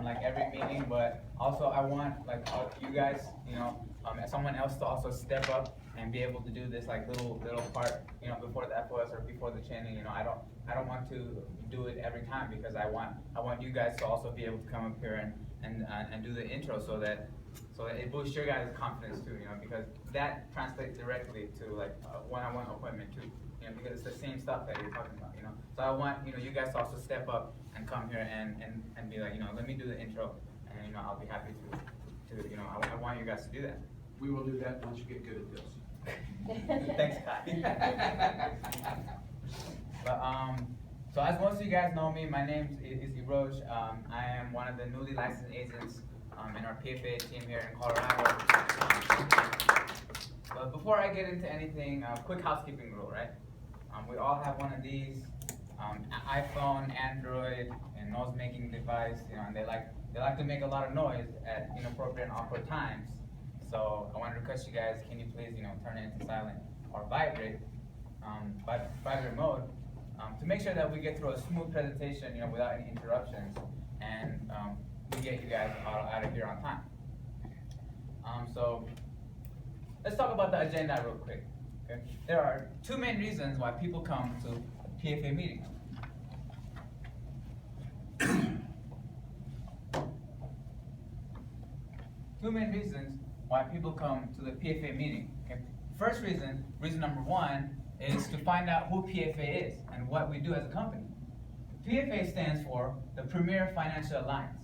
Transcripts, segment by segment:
like every meeting, but also I want like you guys, as someone else to also step up and be able to do this like little part, before the FOS or before the training. I don't want to do it every time because I want you guys to also be able to come up here and do the intro so that it boosts your guys' confidence too, because that translates directly to like a one-on-one appointment too, because it's the same stuff that you're talking about, So I want, you guys to also step up and come here and be like, let me do the intro, and I'll be happy to I want you guys to do that. We will do that once you get good at this. Thanks, Kai. But so as most of you guys know me, my name is Eroj. I am one of the newly licensed agents in our PFA team here in Colorado. But before I get into anything, quick housekeeping rule, right? We all have one of these, iPhone, Android, and noise-making device, and they like to make a lot of noise at inappropriate and awkward times. So I wanted to request you guys, can you please, turn it into silent or vibrate, vibrate mode, to make sure that we get through a smooth presentation, without any interruptions, and we get you guys out of here on time. So let's talk about the agenda real quick. Okay? There are two main reasons why people come to a PFA meeting. Two main reasons why people come to the PFA meeting. Okay? First reason number one, is to find out who PFA is and what we do as a company. PFA stands for the Premier Financial Alliance.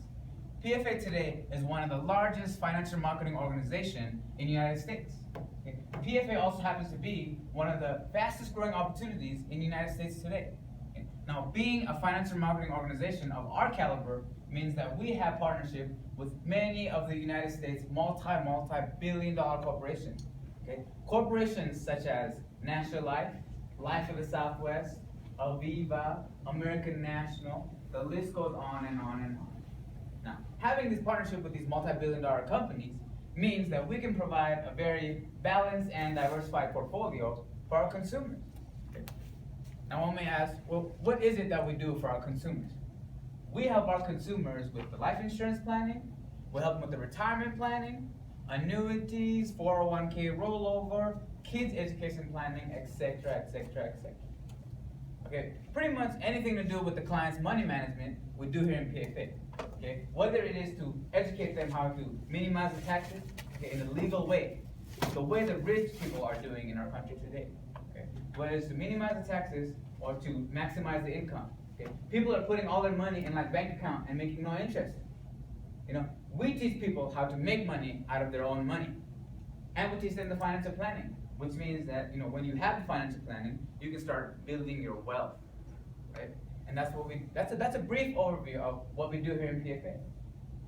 PFA today is one of the largest financial marketing organizations in the United States. Okay? PFA also happens to be one of the fastest growing opportunities in the United States today. Okay? Now, being a financial marketing organization of our caliber means that we have partnership with many of the United States multi-billion-dollar corporations. Okay? Corporations such as National Life, Life of the Southwest, Aviva, American National, the list goes on and on and on. Now, having this partnership with these multi-billion-dollar companies means that we can provide a very balanced and diversified portfolio for our consumers. Okay. Now, one may ask, well, what is it that we do for our consumers? We help our consumers with the life insurance planning, we help them with the retirement planning, annuities, 401k rollover, kids education planning, etc., etc., etc. Okay, pretty much anything to do with the client's money management we do here in PFA. Okay, whether it is to educate them how to minimize the taxes, okay, in a legal way, the way the rich people are doing in our country today. Okay, whether it's to minimize the taxes or to maximize the income. Okay, people are putting all their money in like bank account and making no interest. We teach people how to make money out of their own money, and we teach them the financial planning, which means that when you have the financial planning, you can start building your wealth, right? And that's what that's a brief overview of what we do here in PFA.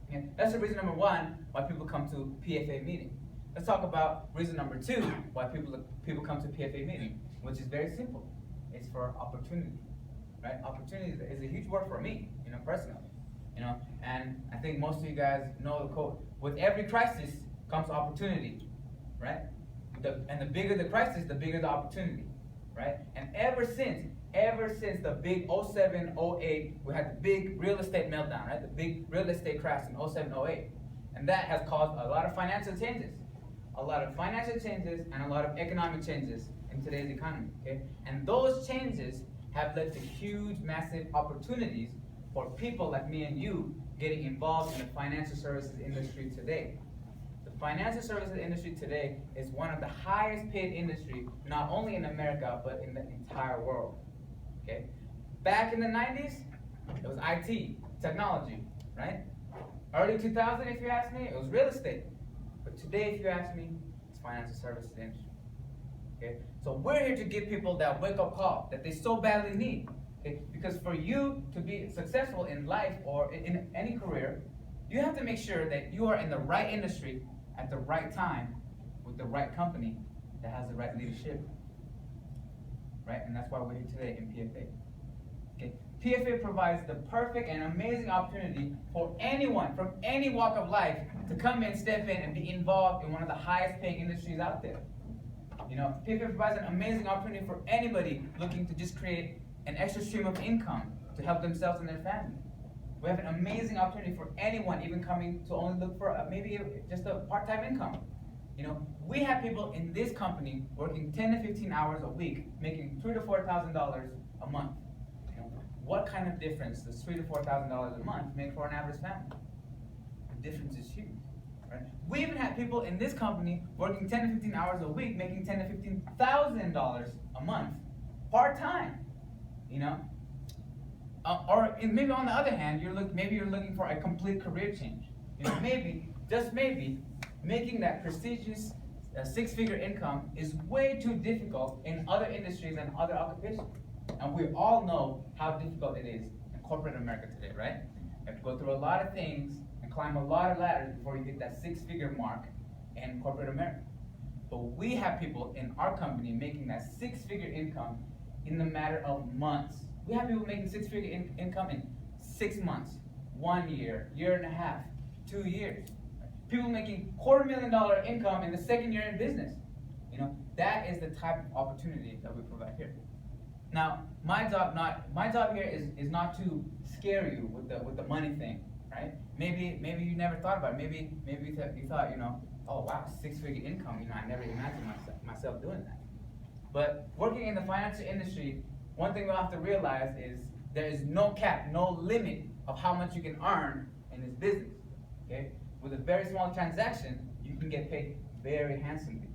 Okay? That's the reason number one why people come to PFA meeting. Let's talk about reason number two why people come to PFA meeting, which is very simple. It's for opportunity, right? Opportunity is a huge word for me, personally. And I think most of you guys know the quote: with every crisis comes opportunity, right? And the bigger the crisis, the bigger the opportunity, right? And ever since the big 07, 08, we had the big real estate meltdown, right? The big real estate crash in 07, 08. And that has caused a lot of financial changes. A lot of financial changes and a lot of economic changes in today's economy, okay? And those changes have led to huge, massive opportunities for people like me and you getting involved in the financial services industry today. The financial services industry today is one of the highest paid industry, not only in America, but in the entire world. Okay? Back in the 90s, it was IT, technology, right? Early 2000, if you ask me, it was real estate. But today, if you ask me, it's financial services industry. Okay? So we're here to give people that wake-up call that they so badly need. Okay? Because for you to be successful in life or in any career, you have to make sure that you are in the right industry at the right time with the right company that has the right leadership. Right? And that's why we're here today in PFA. Okay? PFA provides the perfect and amazing opportunity for anyone from any walk of life to come in, step in, and be involved in one of the highest paying industries out there. PFA provides an amazing opportunity for anybody looking to just create an extra stream of income to help themselves and their family. We have an amazing opportunity for anyone even coming to only look for maybe just a part-time income. We have people in this company working 10 to 15 hours a week, making $3,000 to $4,000 a month. What kind of difference does $3,000 to $4,000 a month make for an average family? The difference is huge, right? We even have people in this company working 10 to 15 hours a week, making $10,000 to $15,000 a month, part-time. Or maybe on the other hand, maybe you're looking for a complete career change. Maybe, just maybe, making that prestigious six-figure income is way too difficult in other industries and other occupations. And we all know how difficult it is in corporate America today, right? You have to go through a lot of things and climb a lot of ladders before you hit that six-figure mark in corporate America. But we have people in our company making that six-figure income in the matter of months. We have people making six-figure income in 6 months, 1 year, year and a half, 2 years. People making $250,000 income in the second year in business. That is the type of opportunity that we provide here. Now, my job here is not to scare you with the money thing, right? Maybe you never thought about it. Maybe you thought, oh wow, six-figure income. I never imagined myself doing that. But working in the financial industry, one thing we have to realize is there is no cap, no limit of how much you can earn in this business. Okay? With a very small transaction, you can get paid very handsomely.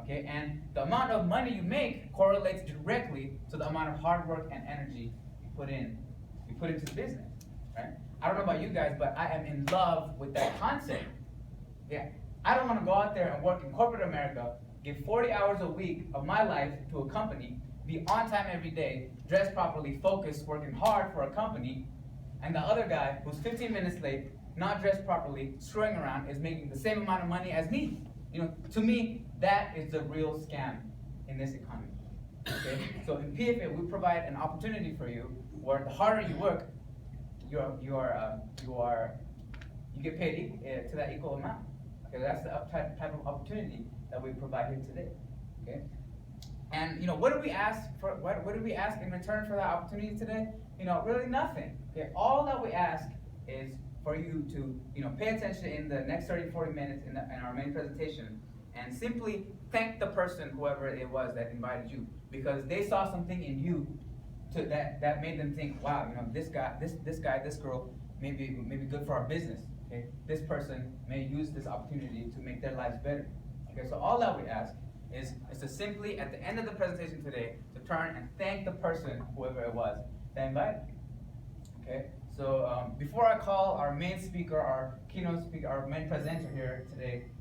Okay? And the amount of money you make correlates directly to the amount of hard work and energy you put into the business. Right? I don't know about you guys, but I am in love with that concept. Yeah. I don't want to go out there and work in corporate America, give 40 hours a week of my life to a company, be on time every day, dress properly, focused, working hard for a company, and the other guy who's 15 minutes late, not dressed properly, screwing around, is making the same amount of money as me. To me, that is the real scam in this economy. Okay? So in PFA, we provide an opportunity for you where the harder you work, you get paid to that equal amount. Okay, that's the type of opportunity that we provide here today. Okay, and what do we ask for? What do we ask in return for that opportunity today? Really nothing. Okay, all that we ask is for you to pay attention in the next 30-40 minutes in our main presentation, and simply thank the person, whoever it was that invited you, because they saw something in you that made them think, wow, this guy, this girl may be good for our business. Okay, this person may use this opportunity to make their lives better. Okay, so all that we ask is to simply, at the end of the presentation today, to turn and thank the person, whoever it was, that invited you. Okay, so before I call our main speaker, our keynote speaker, our main presenter here today,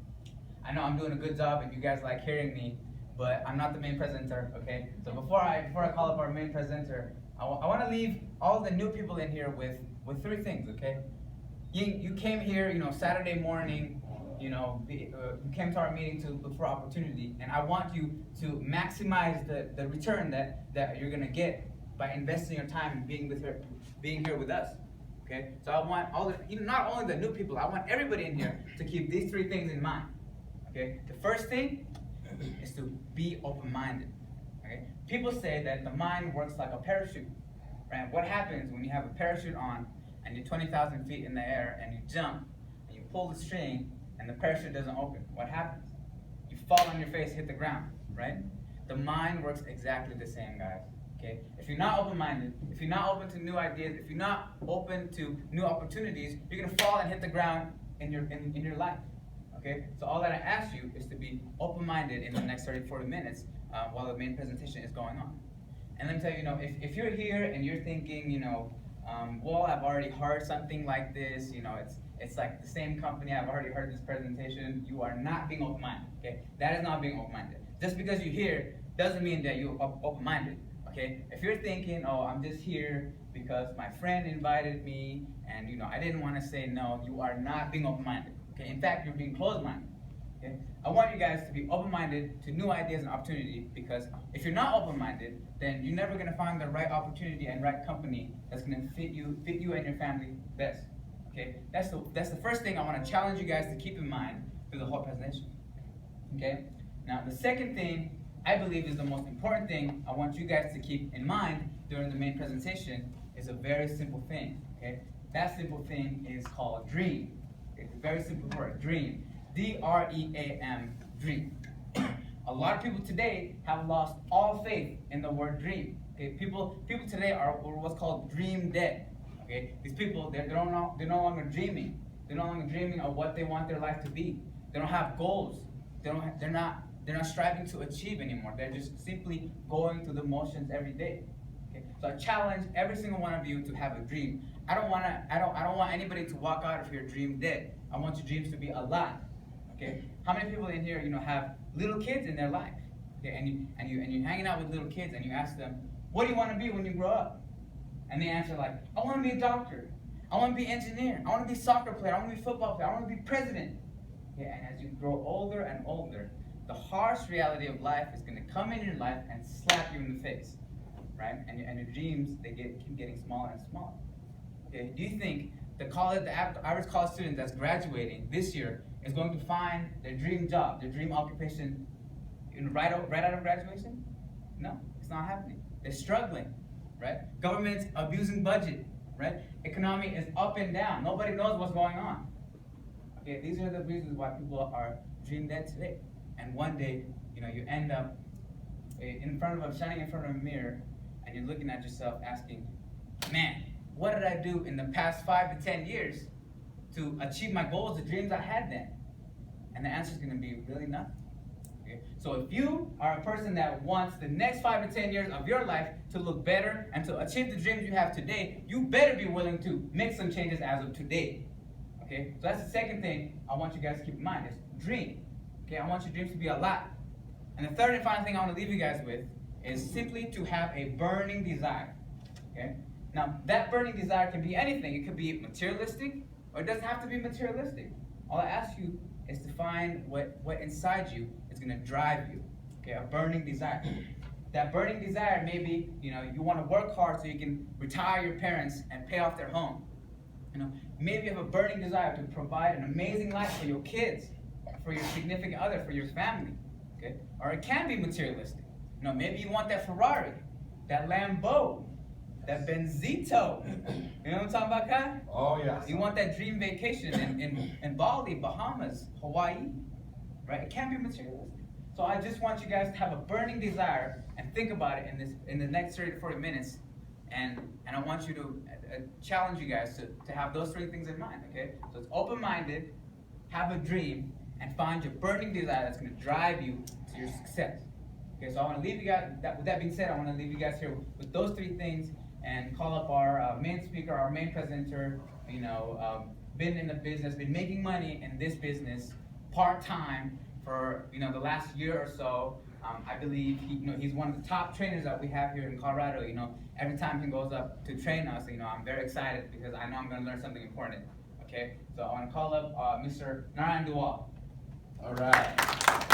I know I'm doing a good job and you guys like hearing me, but I'm not the main presenter. Okay, so before I call up our main presenter, I want to leave all the new people in here with three things. Okay. You came here, Saturday morning, you came to our meeting to look for opportunity, and I want you to maximize the return that you're gonna get by investing your time and being here with us. Okay, so I want not only the new people, I want everybody in here to keep these three things in mind. Okay, the first thing is to be open-minded. Okay, people say that the mind works like a parachute. Right? What happens when you have a parachute on and you're 20,000 feet in the air and you jump and you pull the string and the parachute doesn't open? What happens? You fall on your face, hit the ground, right? The mind works exactly the same, guys. Okay? If you're not open-minded, if you're not open to new ideas, if you're not open to new opportunities, you're gonna fall and hit the ground in your life. Okay? So all that I ask you is to be open-minded in the next 30-40 minutes while the main presentation is going on. And let me tell you, if you're here and you're thinking, well, I've already heard something like this, it's like the same company, I've already heard this presentation, you are not being open-minded, okay? That is not being open-minded. Just because you're here doesn't mean that you're open-minded, okay? If you're thinking, oh, I'm just here because my friend invited me and, I didn't want to say no, you are not being open-minded, okay? In fact, you're being closed-minded, okay? I want you guys to be open-minded to new ideas and opportunity, because if you're not open-minded, then you're never going to find the right opportunity and right company that's going to fit you and your family best. Okay, that's the first thing I want to challenge you guys to keep in mind through the whole presentation. Okay, now the second thing I believe is the most important thing I want you guys to keep in mind during the main presentation is a very simple thing. Okay, that simple thing is called dream. It's a very simple word, dream. D-R-E-A-M, dream. A lot of people today have lost all faith in the word dream. Okay, people today are what's called dream dead. Okay, these people they're no longer dreaming. They're no longer dreaming of what they want their life to be. They don't have goals. They're not striving to achieve anymore. They're just simply going through the motions every day. Okay, so I challenge every single one of you to have a dream. I don't want anybody to walk out of here dream dead. I want your dreams to be alive. Okay, how many people in here have little kids in their life? Okay, and you're hanging out with little kids and you ask them, what do you want to be when you grow up? And they answer like, I want to be a doctor. I want to be an engineer. I want to be a soccer player. I want to be a football player. I want to be president. Okay, and as you grow older and older, the harsh reality of life is going to come in your life and slap you in the face, right? And your dreams, they keep getting smaller and smaller. Okay, do you think the average college student that's graduating this year is going to find their dream job, their dream occupation right out of graduation? No, it's not happening. They're struggling, right? Government's abusing budget, right? Economy is up and down. Nobody knows what's going on. Okay, these are the reasons why people are dream dead today. And one day, you end up standing in front of a mirror, and you're looking at yourself asking, man, what did I do in the past 5 to 10 years to achieve my goals, the dreams I had then? And the answer is going to be really nothing. Okay? So if you are a person that wants the next 5 to 10 years of your life to look better and to achieve the dreams you have today, you better be willing to make some changes as of today. Okay? So that's the second thing I want you guys to keep in mind is dream. Okay? I want your dreams to be alive. And the third and final thing I want to leave you guys with is simply to have a burning desire. Okay? Now, that burning desire can be anything. It could be materialistic, or it doesn't have to be materialistic. All I ask you is to find what inside you is going to drive you. Okay, a burning desire. That burning desire, maybe you want to work hard so you can retire your parents and pay off their home. Maybe you have a burning desire to provide an amazing life for your kids, for your significant other, for your family. Okay, or it can be materialistic. Maybe you want that Ferrari, that Lambo, that Benzito. You know what I'm talking about, Kai? Oh, yeah. You want that dream vacation in Bali, Bahamas, Hawaii, right? It can't be materialistic. So I just want you guys to have a burning desire and think about it in the next 30 to 40 minutes. And I want you to challenge you guys to have those 3 things in mind, okay? So it's open-minded, have a dream, and find your burning desire that's going to drive you to your success. Okay, so I want to leave you guys, with that being said, I want to leave you guys here with those 3 things and call up our main speaker, our main presenter, been in the business, been making money in this business part-time for, the last year or so. I believe he's one of the top trainers that we have here in Colorado. Every time he goes up to train us, I'm very excited because I know I'm going to learn something important. Okay, so I want to call up Mr. Narayan Dua. All right.